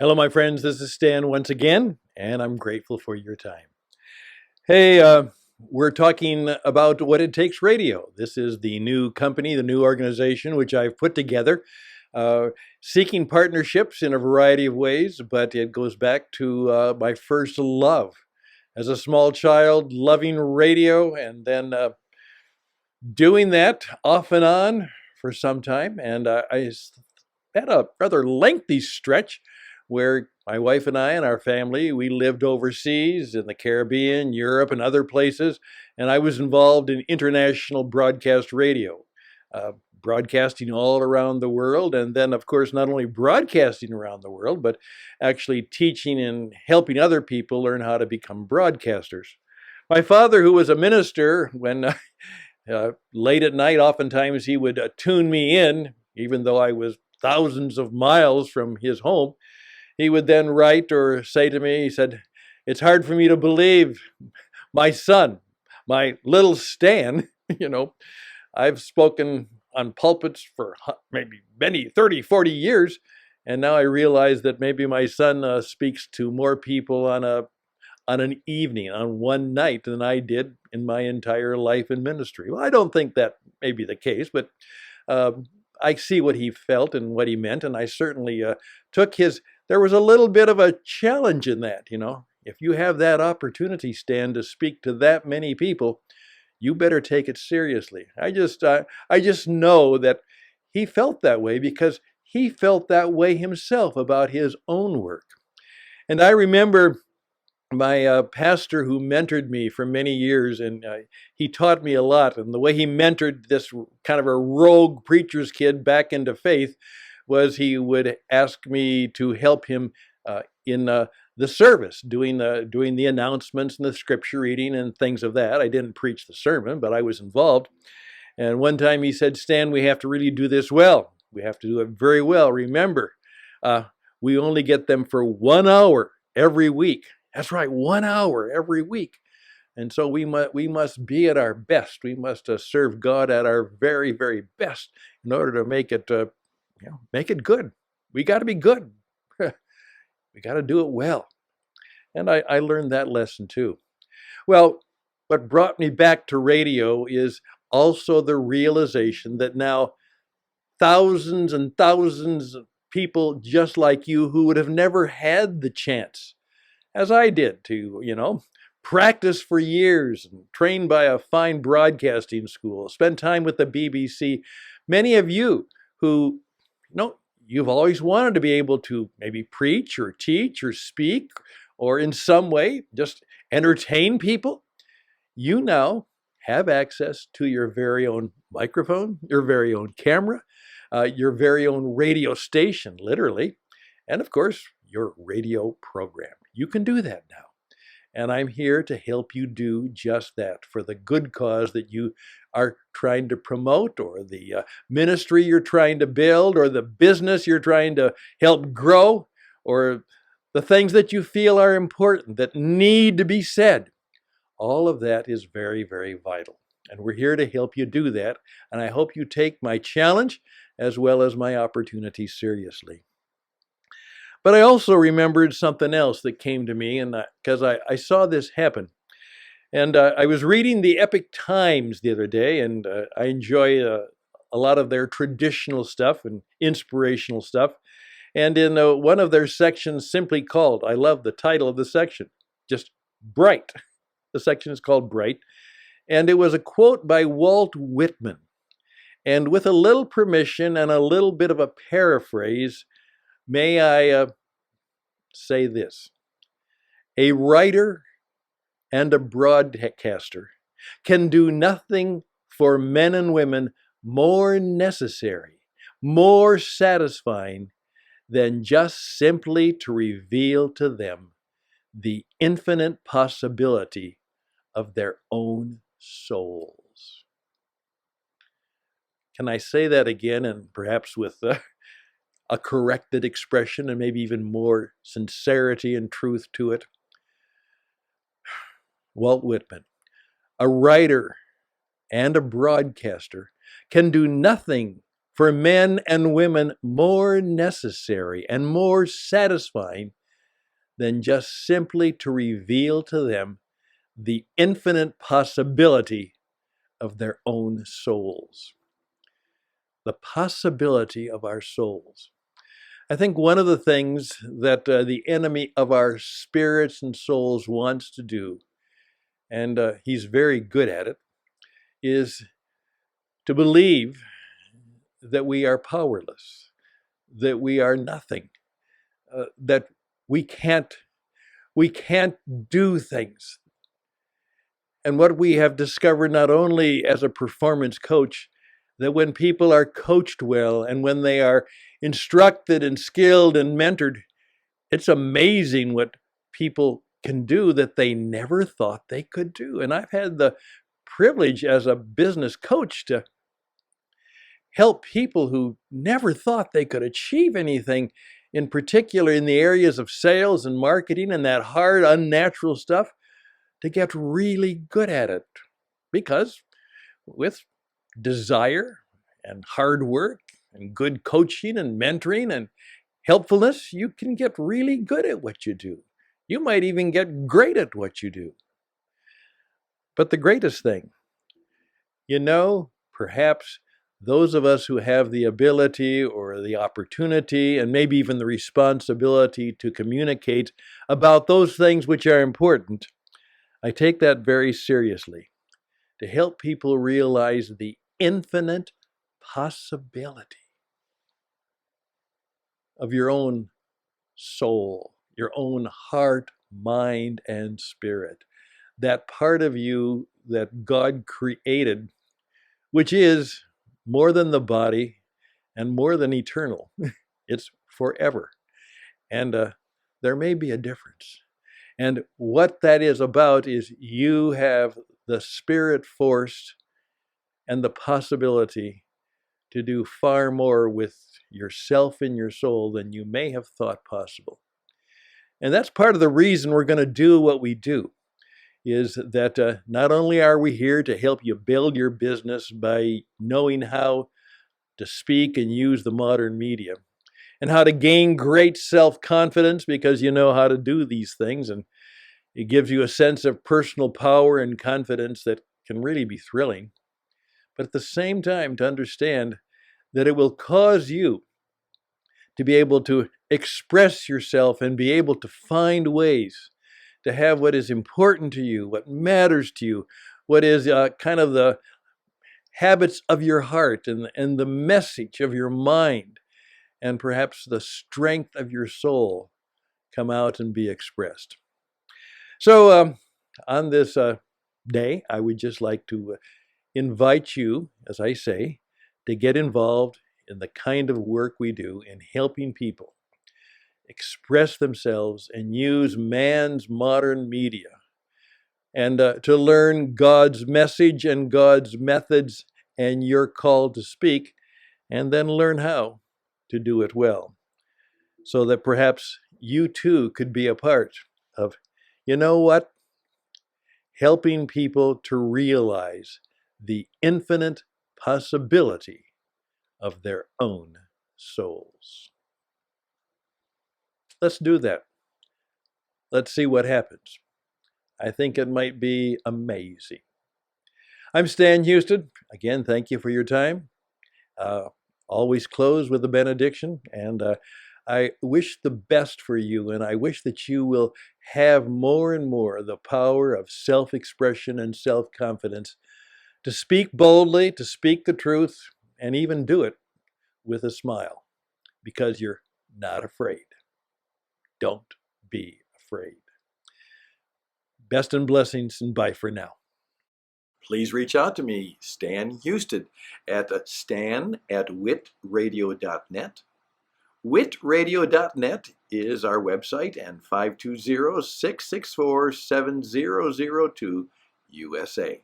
Hello, my friends. This is Stan once again, and I'm grateful for your time. Hey, we're talking about What It Takes Radio. This is the new company, the new organization, which I've put together, uh, seeking partnerships in a variety of ways, but it goes back to my first love. As a small child, loving radio, and then doing that off and on for some time. And had a rather lengthy stretch where my wife and I and our family, we lived overseas in the Caribbean, Europe, and other places. And I was involved in international broadcast radio, uh, broadcasting all around the world. And then, of course, not only broadcasting around the world, but actually teaching and helping other people learn how to become broadcasters. My father, who was a minister, when late at night, oftentimes he would tune me in, even though I was thousands of miles from his home. He would then write or say to me, he said, "It's hard for me to believe my son, my little Stan, you know, I've spoken on pulpits for maybe many 30, 40 years. And now I realize that maybe my son speaks to more people on an evening, on one night than I did in my entire life in ministry." Well, I don't think that may be the case, but uh, I see what he felt and what he meant, and I certainly took his. There was a little bit of a challenge in that, you know. If you have that opportunity, Stan, to speak to that many people, you better take it seriously. I just know that he felt that way because he felt that way himself about his own work. And I remember my pastor who mentored me for many years, and he taught me a lot. And the way he mentored this kind of a rogue preacher's kid back into faith was he would ask me to help him in the service, doing the announcements and the scripture reading and things of that. I didn't preach the sermon, but I was involved. And one time he said, "Stan, we have to really do this well. We have to do it very well. Remember, uh, we only get them for 1 hour every week." That's right, 1 hour every week. And so we must be at our best. We must serve God at our very, very best in order to make it good. We got to be good. We got to do it well. And I learned that lesson too. Well, what brought me back to radio is also the realization that now thousands and thousands of people just like you who would have never had the chance, as I did, to, practice for years and trained by a fine broadcasting school, spend time with the BBC. Many of you who, you've always wanted to be able to maybe preach or teach or speak or in some way just entertain people. You now have access to your very own microphone, your very own camera, your very own radio station, literally, and of course, your radio program. You can do that now. And I'm here to help you do just that for the good cause that you are trying to promote, or the ministry you're trying to build, or the business you're trying to help grow, or the things that you feel are important that need to be said. All of that is very, very vital. And we're here to help you do that. And I hope you take my challenge as well as my opportunity seriously. But I also remembered something else that came to me, and because I saw this happen. And I was reading the Epic Times the other day, and I enjoy a lot of their traditional stuff and inspirational stuff. And in one of their sections, simply called, I love the title of the section, just Bright. The section is called Bright. And it was a quote by Walt Whitman. And with a little permission and a little bit of a paraphrase, may I say this: a writer and a broadcaster can do nothing for men and women more necessary, more satisfying than just simply to reveal to them the infinite possibility of their own souls. Can I say that again, and perhaps with a corrected expression and maybe even more sincerity and truth to it? Walt Whitman, a writer and a broadcaster, can do nothing for men and women more necessary and more satisfying than just simply to reveal to them the infinite possibility of their own souls. The possibility of our souls. I think one of the things that the enemy of our spirits and souls wants to do, and he's very good at it, is to believe that we are powerless, that we are nothing, that we can't do things. And what we have discovered, not only as a performance coach, that when people are coached well and when they are instructed and skilled and mentored, it's amazing what people can do that they never thought they could do. And I've had the privilege as a business coach to help people who never thought they could achieve anything, in particular in the areas of sales and marketing and that hard, unnatural stuff, to get really good at it. Because with desire and hard work and good coaching and mentoring and helpfulness, you can get really good at what you do. You might even get great at what you do. But the greatest thing, perhaps those of us who have the ability or the opportunity and maybe even the responsibility to communicate about those things which are important, I take that very seriously, to help people realize the infinite possibility of your own soul, your own heart, mind, and spirit. That part of you that God created, which is more than the body and more than eternal. It's forever. And there may be a difference. And what that is about is you have the spirit force and the possibility to do far more with yourself and your soul than you may have thought possible. And that's part of the reason we're going to do what we do, is that not only are we here to help you build your business by knowing how to speak and use the modern media, and how to gain great self-confidence because you know how to do these things, and it gives you a sense of personal power and confidence that can really be thrilling. But at the same time, to understand that it will cause you to be able to express yourself and be able to find ways to have what is important to you, what matters to you, what is kind of the habits of your heart and the message of your mind, and perhaps the strength of your soul come out and be expressed. So on this day, I would just like to invite you, as I say, to get involved in the kind of work we do in helping people express themselves and use man's modern media, and to learn God's message and God's methods and your call to speak, and then learn how to do it well, so that perhaps you too could be a part of, helping people to realize the infinite possibility of their own souls. Let's do that. Let's see what happens. I think it might be amazing. I'm Stan Houston. Again, thank you for your time. Always close with a benediction, and I wish the best for you, and I wish that you will have more and more the power of self-expression and self-confidence to speak boldly, to speak the truth, and even do it with a smile, because you're not afraid. Don't be afraid. Best and blessings, and bye for now. Please reach out to me, Stan Houston, at stan@witradio.net. Witradio.net is our website, and 520-664-7002 USA.